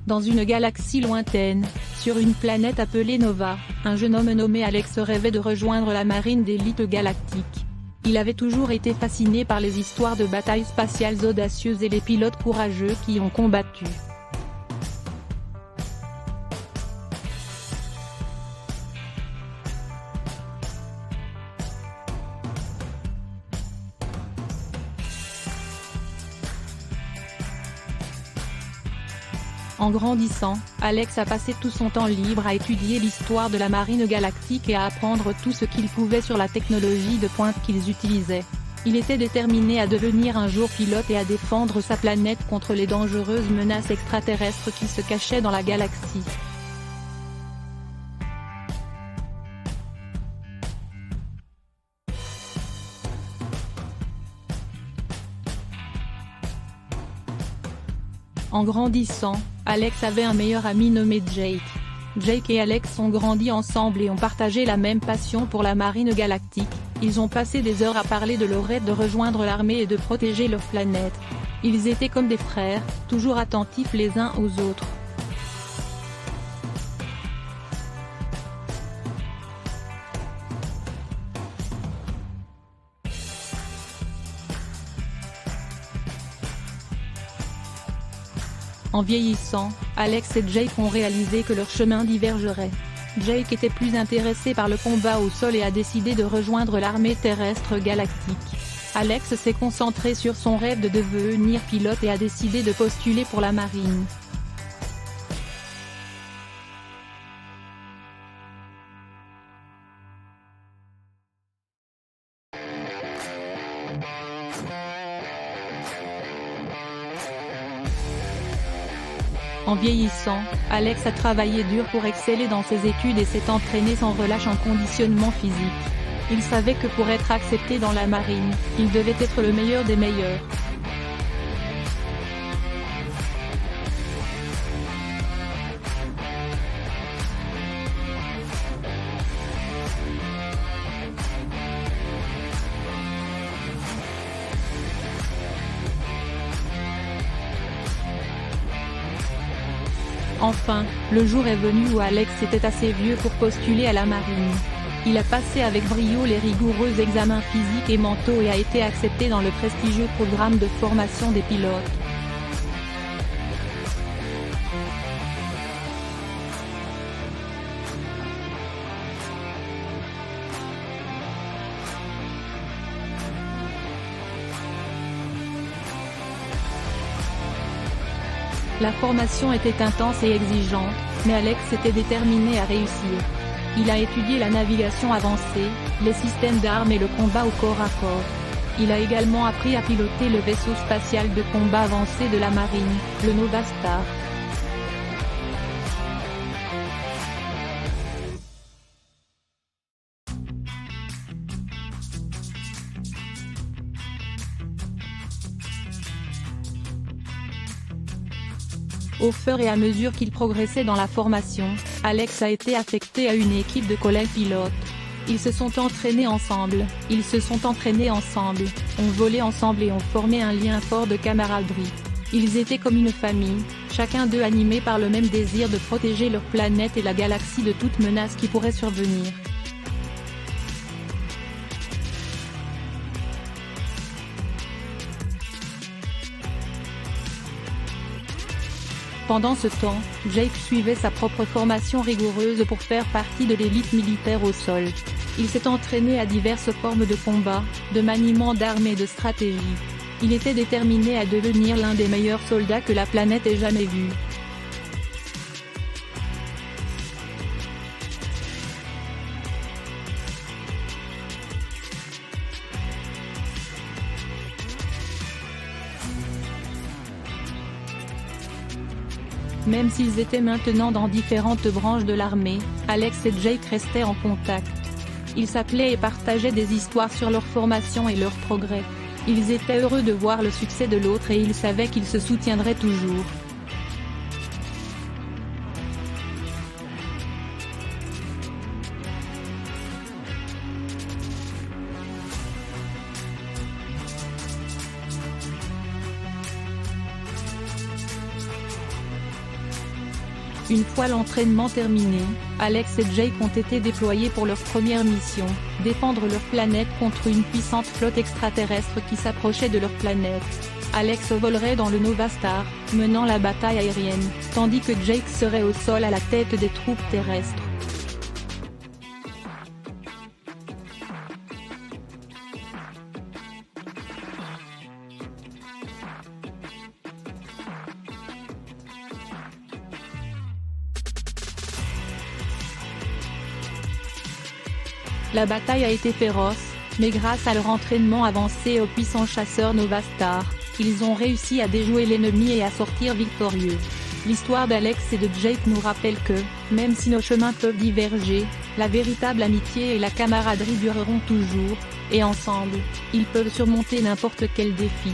Dans une galaxie lointaine, sur une planète appelée Nova, un jeune homme nommé Alex rêvait de rejoindre la marine d'élite galactique. Il avait toujours été fasciné par les histoires de batailles spatiales audacieuses et les pilotes courageux qui y ont combattu. En grandissant, Alex a passé tout son temps libre à étudier l'histoire de la marine galactique et à apprendre tout ce qu'il pouvait sur la technologie de pointe qu'ils utilisaient. Il était déterminé à devenir un jour pilote et à défendre sa planète contre les dangereuses menaces extraterrestres qui se cachaient dans la galaxie. En grandissant, Alex avait un meilleur ami nommé Jake. Jake et Alex ont grandi ensemble et ont partagé la même passion pour la marine galactique. Ils ont passé des heures à parler de leur rêve de rejoindre l'armée et de protéger leur planète. Ils étaient comme des frères, toujours attentifs les uns aux autres. En vieillissant, Alex et Jake ont réalisé que leurs chemins divergeraient. Jake était plus intéressé par le combat au sol et a décidé de rejoindre l'armée terrestre galactique. Alex s'est concentré sur son rêve de devenir pilote et a décidé de postuler pour la marine. En vieillissant, Alex a travaillé dur pour exceller dans ses études et s'est entraîné sans relâche en conditionnement physique. Il savait que pour être accepté dans la marine, il devait être le meilleur des meilleurs. Enfin, le jour est venu où Alex était assez vieux pour postuler à la marine. Il a passé avec brio les rigoureux examens physiques et mentaux et a été accepté dans le prestigieux programme de formation des pilotes. La formation était intense et exigeante, mais Alex était déterminé à réussir. Il a étudié la navigation avancée, les systèmes d'armes et le combat au corps à corps. Il a également appris à piloter le vaisseau spatial de combat avancé de la marine, le Nova Star. Au fur et à mesure qu'il progressait dans la formation, Alex a été affecté à une équipe de collègues pilotes. Ils se sont entraînés ensemble, ont volé ensemble et ont formé un lien fort de camaraderie. Ils étaient comme une famille, chacun d'eux animé par le même désir de protéger leur planète et la galaxie de toute menace qui pourrait survenir. Pendant ce temps, Jake suivait sa propre formation rigoureuse pour faire partie de l'élite militaire au sol. Il s'est entraîné à diverses formes de combat, de maniement d'armes et de stratégie. Il était déterminé à devenir l'un des meilleurs soldats que la planète ait jamais vu. Même s'ils étaient maintenant dans différentes branches de l'armée, Alex et Jake restaient en contact. Ils s'appelaient et partageaient des histoires sur leur formation et leur progrès. Ils étaient heureux de voir le succès de l'autre et ils savaient qu'ils se soutiendraient toujours. Une fois l'entraînement terminé, Alex et Jake ont été déployés pour leur première mission, défendre leur planète contre une puissante flotte extraterrestre qui s'approchait de leur planète. Alex volerait dans le Nova Star, menant la bataille aérienne, tandis que Jake serait au sol à la tête des troupes terrestres. La bataille a été féroce, mais grâce à leur entraînement avancé et aux puissants chasseurs Nova Star, ils ont réussi à déjouer l'ennemi et à sortir victorieux. L'histoire d'Alex et de Jake nous rappelle que, même si nos chemins peuvent diverger, la véritable amitié et la camaraderie dureront toujours, et ensemble, ils peuvent surmonter n'importe quel défi.